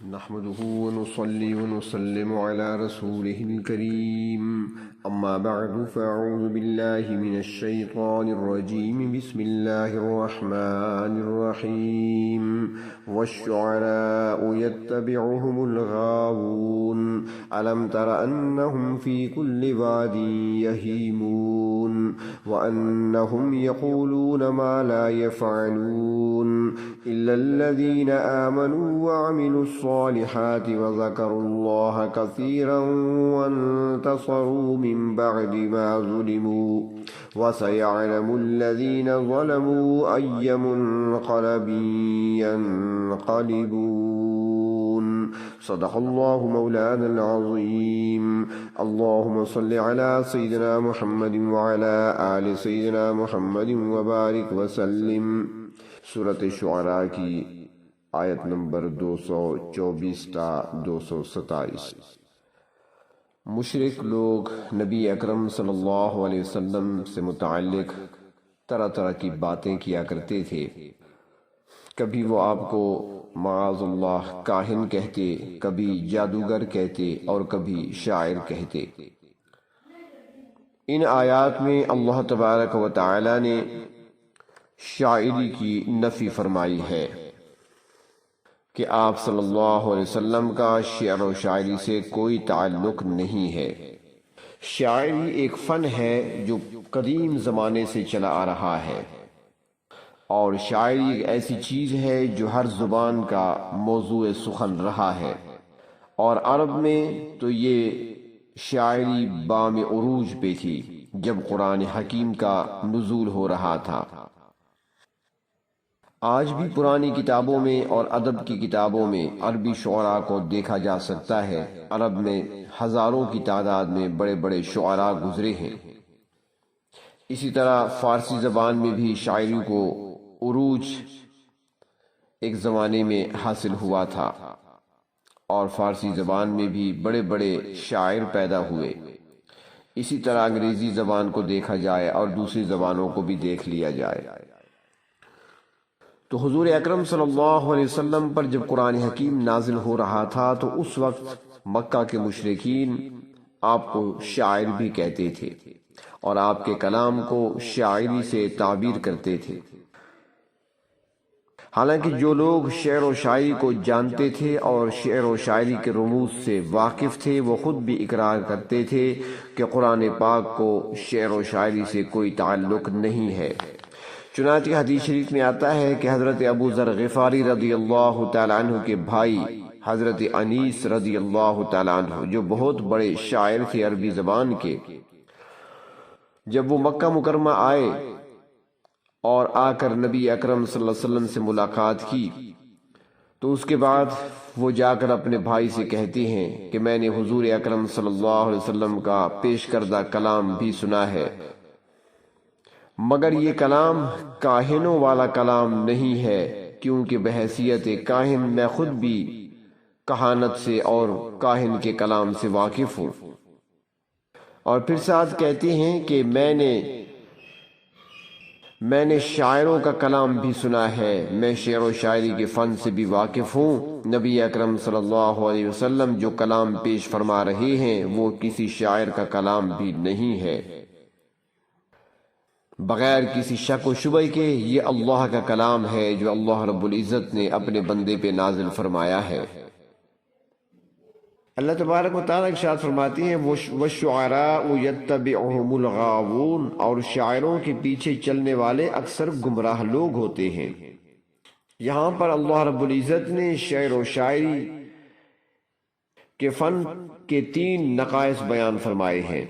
نحمده ونصلي ونسلم على رسوله الكريم أما بعد فأعوذ بالله من الشيطان الرجيم بسم الله الرحمن الرحيم والشعراء يتبعهم الغاوون ألم تر أنهم في كل واد يهيمون وأنهم يقولون ما لا يفعلون إلا الذين آمنوا وعملوا الصالحات وذكروا الله كثيرا وانتصروا من بعد ما ظلموا وسيعلم الذين ظلموا أي منقلب ينقلبون صدق الله مولانا العظيم اللهم صل على سيدنا محمد وعلى آل سيدنا محمد وبارك وسلم سورة شعراء کی آیت نمبر 224 تا 227۔ مشرک لوگ نبی اکرم صلی اللہ علیہ وسلم سے متعلق طرح طرح کی باتیں کیا کرتے تھے۔ کبھی وہ آپ کو معاذ اللہ کاہن کہتے، کبھی جادوگر کہتے اور کبھی شاعر کہتے۔ ان آیات میں اللہ تبارک و تعالی نے شاعری کی نفی فرمائی ہے کہ آپ صلی اللہ علیہ وسلم کا شعر و شاعری سے کوئی تعلق نہیں ہے۔ شاعری ایک فن ہے جو قدیم زمانے سے چلا آ رہا ہے، اور شاعری ایک ایسی چیز ہے جو ہر زبان کا موضوع سخن رہا ہے، اور عرب میں تو یہ شاعری بام عروج پہ تھی جب قرآن حکیم کا نزول ہو رہا تھا۔ آج بھی پرانی کتابوں میں اور ادب کی کتابوں میں عربی شعراء کو دیکھا جا سکتا ہے۔ عرب میں ہزاروں کی تعداد میں بڑے بڑے شعراء گزرے ہیں۔ اسی طرح فارسی زبان میں بھی شاعری کو عروج ایک زمانے میں حاصل ہوا تھا، اور فارسی زبان میں بھی بڑے بڑے شاعر پیدا ہوئے۔ اسی طرح انگریزی زبان کو دیکھا جائے اور دوسری زبانوں کو بھی دیکھ لیا جائے تو حضور اکرم صلی اللہ علیہ وسلم پر جب قرآن حکیم نازل ہو رہا تھا تو اس وقت مکہ کے مشرکین آپ کو شاعر بھی کہتے تھے اور آپ کے کلام کو شاعری سے تعبیر کرتے تھے۔ حالانکہ جو لوگ شعر و شاعری کو جانتے تھے اور شعر و شاعری کے رموز سے واقف تھے، وہ خود بھی اقرار کرتے تھے کہ قرآن پاک کو شعر و شاعری سے کوئی تعلق نہیں ہے۔ چنانچہ حدیث شریف میں آتا ہے کہ حضرت ابو ذر غفاری رضی اللہ تعالیٰ عنہ کے بھائی حضرت انیس رضی اللہ تعالیٰ عنہ، جو بہت بڑے شاعر تھے عربی زبان کے، جب وہ مکہ مکرمہ آئے اور آ کر نبی اکرم صلی اللہ علیہ وسلم سے ملاقات کی، تو اس کے بعد وہ جا کر اپنے بھائی سے کہتے ہیں کہ میں نے حضور اکرم صلی اللہ علیہ وسلم کا پیش کردہ کلام بھی سنا ہے، مگر یہ کلام کاہنوں والا کلام نہیں ہے، کیونکہ بحیثیت کاہن میں خود بھی کہانت سے اور کاہن کے کلام سے واقف ہوں۔ اور پھر ساتھ کہتے ہیں کہ میں نے شاعروں کا کلام بھی سنا ہے، میں شعر و شاعری کے فن سے بھی واقف ہوں۔ نبی اکرم صلی اللہ علیہ وسلم جو کلام پیش فرما رہے ہیں وہ کسی شاعر کا کلام بھی نہیں ہے، بغیر کسی شک و شبہ کے یہ اللہ کا کلام ہے جو اللہ رب العزت نے اپنے بندے پہ نازل فرمایا ہے۔ اللہ تبارک و تعالیٰ ارشاد فرماتی ہیں وَالشُّعَرَاءُ يَتَّبِعُهُمُ الْغَاوُونَ، اور شاعروں کے پیچھے چلنے والے اکثر گمراہ لوگ ہوتے ہیں۔ یہاں پر اللہ رب العزت نے شعر و شاعری کے فن کے 3 نقائص بیان فرمائے ہیں۔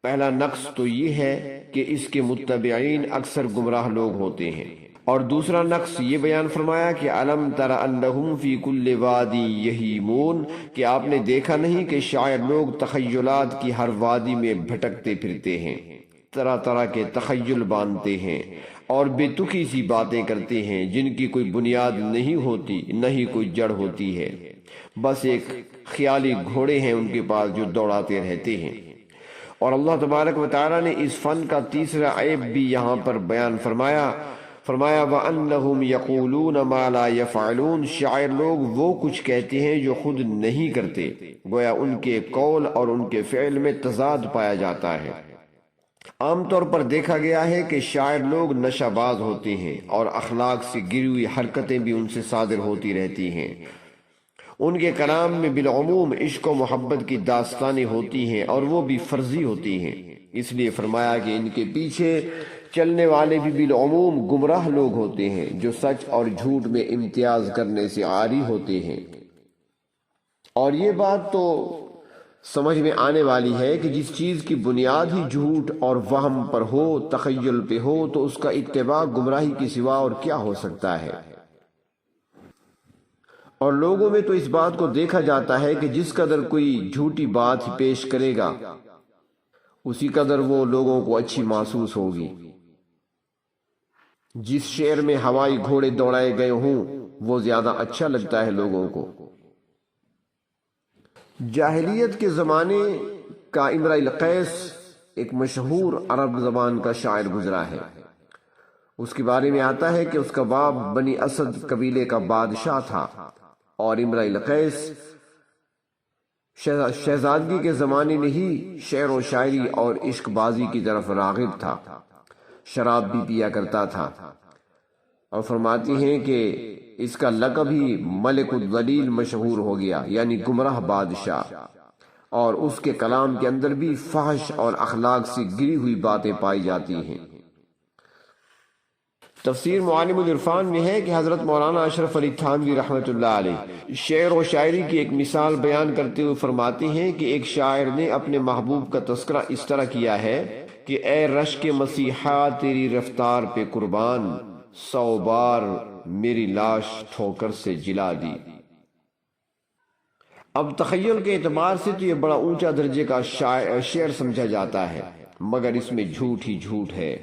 پہلا نقص تو یہ ہے کہ اس کے متبعین اکثر گمراہ لوگ ہوتے ہیں، اور دوسرا نقص یہ بیان فرمایا کہ أَلَمْ تَرَ أَنَّهُمْ فِي كُلِّ وَادٍ يَهِيمُونَ، کہ آپ نے دیکھا نہیں کہ شاعر لوگ تخیلات کی ہر وادی میں بھٹکتے پھرتے ہیں، طرح طرح کے تخیل باندھتے ہیں اور بے تکی سی باتیں کرتے ہیں جن کی کوئی بنیاد نہیں ہوتی، نہ ہی کوئی جڑ ہوتی ہے، بس ایک خیالی گھوڑے ہیں ان کے پاس جو دوڑاتے رہتے ہیں۔ اور اللہ تبارک و تعالیٰ نے اس فن کا تیسرا عیب بھی یہاں پر بیان فرمایا، فرمایا وَأَنَّهُمْ يَقُولُونَ مَا لَا يَفْعَلُونَ، شاعر لوگ وہ کچھ کہتے ہیں جو خود نہیں کرتے، گویا ان کے قول اور ان کے فعل میں تضاد پایا جاتا ہے۔ عام طور پر دیکھا گیا ہے کہ شاعر لوگ نشہ باز ہوتے ہیں اور اخلاق سے گری ہوئی حرکتیں بھی ان سے صادر ہوتی رہتی ہیں۔ ان کے کلام میں بالعموم عشق و محبت کی داستانیں ہوتی ہیں اور وہ بھی فرضی ہوتی ہیں، اس لیے فرمایا کہ ان کے پیچھے چلنے والے بھی بالعموم گمراہ لوگ ہوتے ہیں جو سچ اور جھوٹ میں امتیاز کرنے سے عاری ہوتے ہیں۔ اور یہ بات تو سمجھ میں آنے والی ہے کہ جس چیز کی بنیاد ہی جھوٹ اور وہم پر ہو، تخیل پہ ہو، تو اس کا اتباع گمراہی کے سوا اور کیا ہو سکتا ہے۔ اور لوگوں میں تو اس بات کو دیکھا جاتا ہے کہ جس قدر کوئی جھوٹی بات ہی پیش کرے گا اسی قدر وہ لوگوں کو اچھی محسوس ہوگی۔ جس شعر میں ہوائی گھوڑے دوڑائے گئے ہوں وہ زیادہ اچھا لگتا ہے لوگوں کو۔ جاہلیت کے زمانے کا امرؤ القیس ایک مشہور عرب زبان کا شاعر گزرا ہے۔ اس کے بارے میں آتا ہے کہ اس کا باپ بنی اسد قبیلے کا بادشاہ تھا اور امرؤ القیس شہزادگی کے زمانے میں ہی شعر و شاعری اور عشق بازی کی طرف راغب تھا، شراب بھی پیا کرتا تھا، اور فرماتی ہیں کہ اس کا لقب ہی ملک الذلیل مشہور ہو گیا، یعنی گمراہ بادشاہ، اور اس کے کلام کے اندر بھی فحش اور اخلاق سے گری ہوئی باتیں پائی جاتی ہیں۔ تفسیر معالم العرفان میں ہے کہ حضرت مولانا اشرف علی تھانوی رحمۃ اللہ علیہ شعر و شاعری کی ایک مثال بیان کرتے ہوئے فرماتے ہیں کہ ایک شاعر نے اپنے محبوب کا تذکرہ اس طرح کیا ہے کہ اے رشک مسیحا تیری رفتار پہ قربان، 100 بار میری لاش ٹھوکر سے جلا دی۔ اب تخیل کے اعتبار سے تو یہ بڑا اونچا درجے کا شعر سمجھا جاتا ہے، مگر اس میں جھوٹ ہی جھوٹ ہے،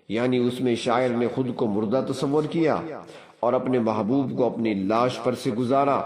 یعنی اس میں شاعر نے خود کو مردہ تصور کیا اور اپنے محبوب کو اپنی لاش پر سے گزارا،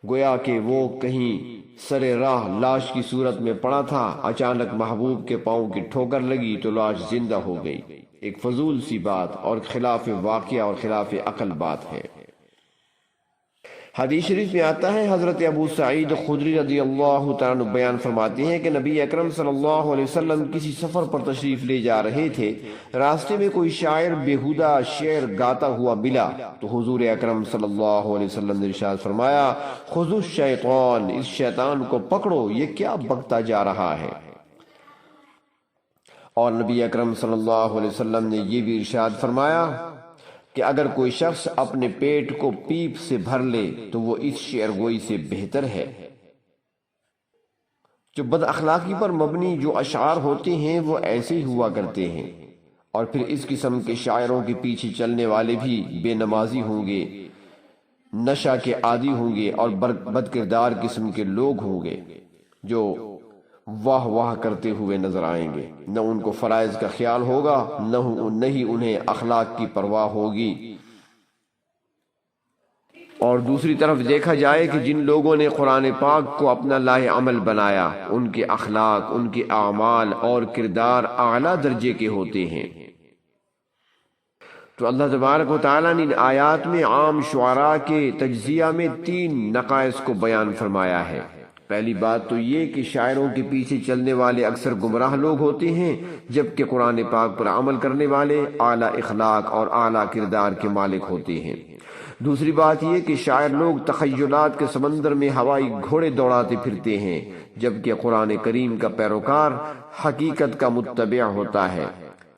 گویا کہ وہ کہیں سر راہ لاش کی صورت میں پڑا تھا، اچانک محبوب کے پاؤں کی ٹھوکر لگی تو لاش زندہ ہو گئی۔ ایک فضول سی بات اور خلاف واقعہ اور خلاف عقل بات ہے۔ حدیث شریف میں آتا ہے، حضرت ابو سعید خدری رضی اللہ تعالیٰ عنہ بیان فرماتے ہیں کہ نبی اکرم صلی اللہ علیہ وسلم کسی سفر پر تشریف لے جا رہے تھے، راستے میں کوئی شاعر بیہودہ شعر گاتا ہوا ملا تو حضور اکرم صلی اللہ علیہ وسلم نے ارشاد فرمایا، خذوا الشیطان، اس شیطان کو پکڑو، یہ کیا بکتا جا رہا ہے۔ اور نبی اکرم صلی اللہ علیہ وسلم نے یہ بھی ارشاد فرمایا کہ اگر کوئی شخص اپنے پیٹ کو پیپ سے بھر لے تو وہ اس شعر گوئی سے بہتر ہے۔ جو بد اخلاقی پر مبنی جو اشعار ہوتے ہیں وہ ایسے ہی ہوا کرتے ہیں، اور پھر اس قسم کے شاعروں کے پیچھے چلنے والے بھی بے نمازی ہوں گے، نشہ کے عادی ہوں گے اور بد کردار قسم کے لوگ ہوں گے جو واہ واہ کرتے ہوئے نظر آئیں گے، نہ ان کو فرائض کا خیال ہوگا نہ ہی انہیں اخلاق کی پرواہ ہوگی۔ اور دوسری طرف دیکھا جائے کہ جن لوگوں نے قرآن پاک کو اپنا لاہ عمل بنایا، ان کے اخلاق، ان کے اعمال اور کردار اعلیٰ درجے کے ہوتے ہیں۔ تو اللہ تبارک و تعالیٰ نے ان آیات میں عام شعراء کے تجزیہ میں 3 نقائص کو بیان فرمایا ہے۔ پہلی بات تو یہ کہ شاعروں کے پیچھے چلنے والے اکثر گمراہ لوگ ہوتے ہیں، جبکہ قرآن پاک پر عمل کرنے والے اعلیٰ اخلاق اور اعلیٰ کردار کے مالک ہوتے ہیں۔ دوسری بات یہ کہ شاعر لوگ تخیلات کے سمندر میں ہوائی گھوڑے دوڑاتے پھرتے ہیں، جبکہ قرآن کریم کا پیروکار حقیقت کا متبع ہوتا ہے۔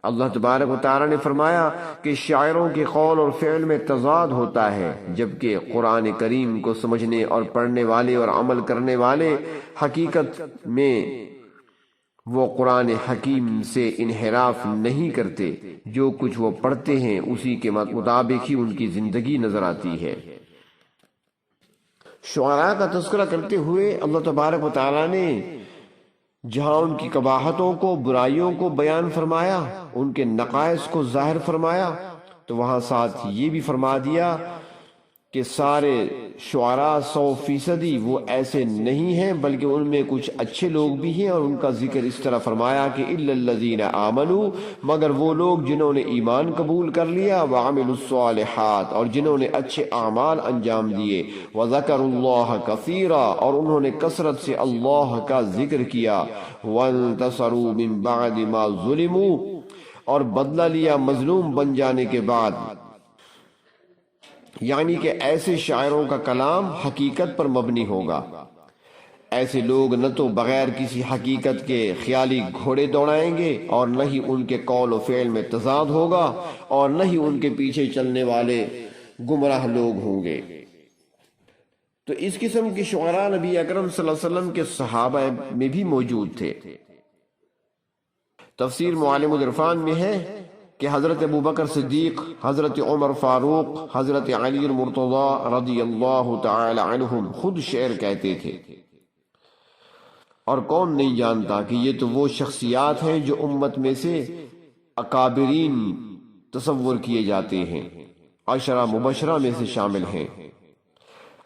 اللہ تبارک و تعالیٰ نے فرمایا کہ شاعروں کے قول اور فعل میں تضاد ہوتا ہے، جبکہ قرآن کریم کو سمجھنے اور پڑھنے والے اور عمل کرنے والے حقیقت میں وہ قرآن حکیم سے انحراف نہیں کرتے، جو کچھ وہ پڑھتے ہیں اسی کے مطابق ہی ان کی زندگی نظر آتی ہے۔ شعراء کا تذکرہ کرتے ہوئے اللہ تبارک و تعالیٰ نے جہاں ان کی قباحتوں کو، برائیوں کو بیان فرمایا، ان کے نقائص کو ظاہر فرمایا، تو وہاں ساتھ یہ بھی فرما دیا کہ سارے شعراء 100% وہ ایسے نہیں ہیں، بلکہ ان میں کچھ اچھے لوگ بھی ہیں، اور ان کا ذکر اس طرح فرمایا کہ الا الذین آمنوا، مگر وہ لوگ جنہوں نے ایمان قبول کر لیا، وعملوا الصالحات، اور جنہوں نے اچھے اعمال انجام دیے، وذکروا اللہ کثیرا، اور انہوں نے کثرت سے اللہ کا ذکر کیا، وانتصروا من بعد ما ظلموا، اور بدلہ لیا مظلوم بن جانے کے بعد۔ یعنی کہ ایسے شاعروں کا کلام حقیقت پر مبنی ہوگا۔ ایسے لوگ نہ تو بغیر کسی حقیقت کے خیالی گھوڑے دوڑائیں گے، اور نہ ہی ان کے قول و فعل میں تضاد ہوگا، اور نہ ہی ان کے پیچھے چلنے والے گمراہ لوگ ہوں گے۔ تو اس قسم کے شعراء نبی اکرم صلی اللہ علیہ وسلم کے صحابہ میں بھی موجود تھے۔ تفسیر معالم العرفان میں ہے کہ حضرت ابو بکر صدیق، حضرت عمر فاروق، حضرت علی المرتضی رضی اللہ تعالی عنہم خود شعر کہتے تھے، اور کون نہیں جانتا کہ یہ تو وہ شخصیات ہیں جو امت میں سے اکابرین تصور کیے جاتے ہیں، عشرہ مبشرہ میں سے شامل ہیں۔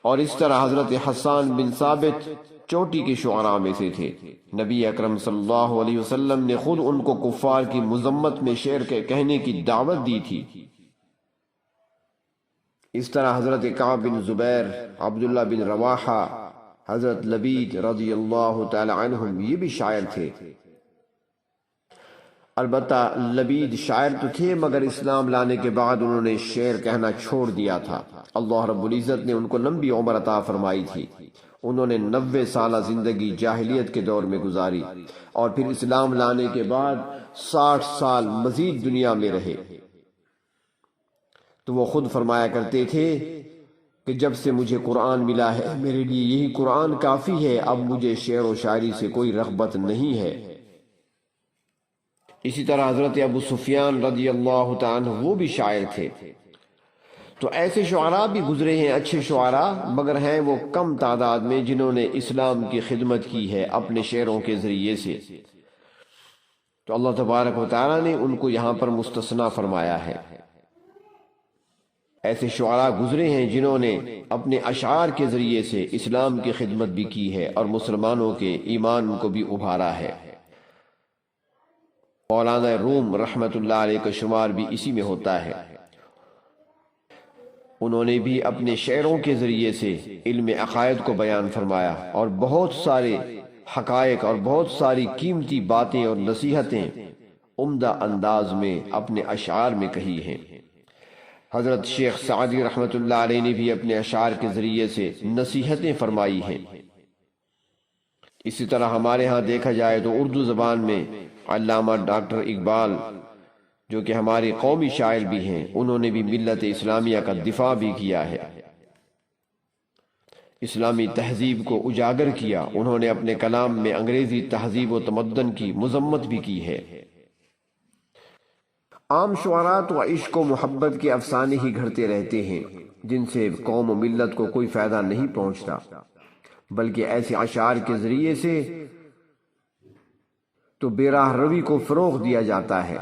اور اس طرح حضرت حسان بن ثابت چوٹی کے شعراء میں سے تھے۔ نبی اکرم صلی اللہ علیہ وسلم نے خود ان کو کفار کی مذمت میں شعر کے کہنے کی دعوت دی تھی۔ اس طرح حضرت کعب بن زبیر، عبداللہ بن رواحہ، حضرت لبید رضی اللہ تعالی عنہم یہ بھی شاعر تھے۔ البتہ لبید شاعر تو تھے، مگر اسلام لانے کے بعد انہوں نے شعر کہنا چھوڑ دیا تھا۔ اللہ رب العزت نے ان کو لمبی عمر عطا فرمائی تھی۔ انہوں نے 90 سالہ زندگی جاہلیت کے دور میں گزاری، اور پھر اسلام لانے کے بعد 60 سال مزید دنیا میں رہے۔ تو وہ خود فرمایا کرتے تھے کہ جب سے مجھے قرآن ملا ہے، میرے لیے یہی قرآن کافی ہے، اب مجھے شعر و شاعری سے کوئی رغبت نہیں ہے۔ اسی طرح حضرت ابو سفیان رضی اللہ تعالیٰ عنہ وہ بھی شاعر تھے۔ تو ایسے شعراء بھی گزرے ہیں، اچھے شعراء، مگر ہیں وہ کم تعداد میں جنہوں نے اسلام کی خدمت کی ہے اپنے شعروں کے ذریعے سے۔ تو اللہ تبارک و تعالیٰ نے ان کو یہاں پر مستثنا فرمایا ہے۔ ایسے شعراء گزرے ہیں جنہوں نے اپنے اشعار کے ذریعے سے اسلام کی خدمت بھی کی ہے، اور مسلمانوں کے ایمان کو بھی ابھارا ہے۔ مولانا روم رحمت اللہ علیہ کا شمار بھی اسی میں ہوتا ہے۔ انہوں نے بھی اپنے شعروں کے ذریعے سے علم عقائد کو بیان فرمایا، اور بہت سارے حقائق اور بہت ساری قیمتی باتیں اور نصیحتیں عمدہ انداز میں اپنے اشعار میں کہی ہیں۔ حضرت شیخ سعدی رحمت اللہ علیہ نے بھی اپنے اشعار کے ذریعے سے نصیحتیں فرمائی ہیں۔ اسی طرح ہمارے ہاں دیکھا جائے تو اردو زبان میں علامہ ڈاکٹر اقبال، جو کہ ہمارے قومی شاعر بھی ہیں، انہوں نے بھی ملت اسلامیہ کا دفاع بھی کیا ہے، اسلامی تہذیب کو اجاگر کیا۔ انہوں نے اپنے کلام میں انگریزی تہذیب و تمدن کی مذمت بھی کی ہے۔ عام شعراء تو عشق و محبت کے افسانے ہی گھڑتے رہتے ہیں، جن سے قوم و ملت کو کوئی فائدہ نہیں پہنچتا، بلکہ ایسے اشعار کے ذریعے سے تو بے راہ روی کو فروغ دیا جاتا ہے۔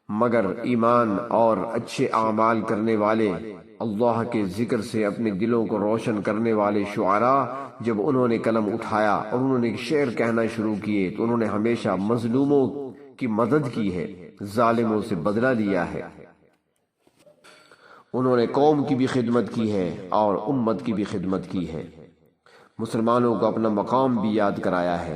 مگر ایمان اور اچھے اعمال کرنے والے، اللہ کے ذکر سے اپنے دلوں کو روشن کرنے والے شعراء، جب انہوں نے قلم اٹھایا اور انہوں نے شعر کہنا شروع کیے، تو انہوں نے ہمیشہ مظلوموں کی مدد کی ہے، ظالموں سے بدلہ لیا ہے۔ انہوں نے قوم کی بھی خدمت کی ہے اور امت کی بھی خدمت کی ہے، مسلمانوں کو اپنا مقام بھی یاد کرایا ہے،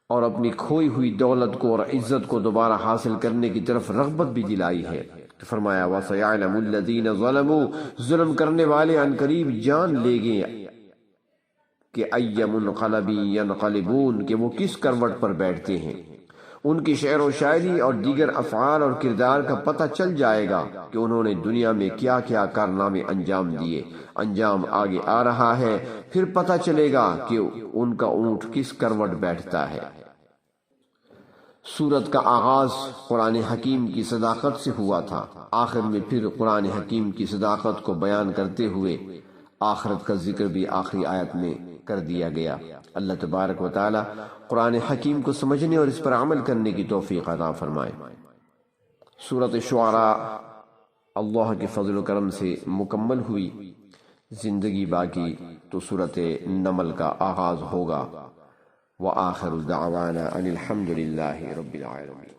اور اپنی کھوئی ہوئی دولت کو اور عزت کو دوبارہ حاصل کرنے کی طرف رغبت بھی دلائی ہے۔ فرمایا وَسَيَعْلَمُ الَّذِينَ ظَلَمُوا، ظلم کرنے والے عن قریب جان لے گے کہ أَيَّ مُنْقَلَبٍ يَنْقَلِبُونَ، کہ وہ کس کروٹ پر بیٹھتے ہیں۔ ان کی شعر و شاعری اور دیگر افعال اور کردار کا پتہ چل جائے گا کہ انہوں نے دنیا میں کیا کیا کارنامے انجام دیے۔ انجام آگے آ رہا ہے، پھر پتہ چلے گا کہ ان کا اونٹ کس کروٹ بیٹھتا ہے۔ سورت کا آغاز قرآن حکیم کی صداقت سے ہوا تھا، آخر میں پھر قرآن حکیم کی صداقت کو بیان کرتے ہوئے آخرت کا ذکر بھی آخری آیت میں کر دیا گیا۔ اللہ تبارک و تعالی قرآن حکیم کو سمجھنے اور اس پر عمل کرنے کی توفیق عطا فرمائے۔ سورۃ الشعراء اللہ کے فضل و کرم سے مکمل ہوئی زندگی باقی تو سورۃ نمل کا آغاز ہوگا۔ وآخر دعوانا ان الحمد للہ رب العالمین۔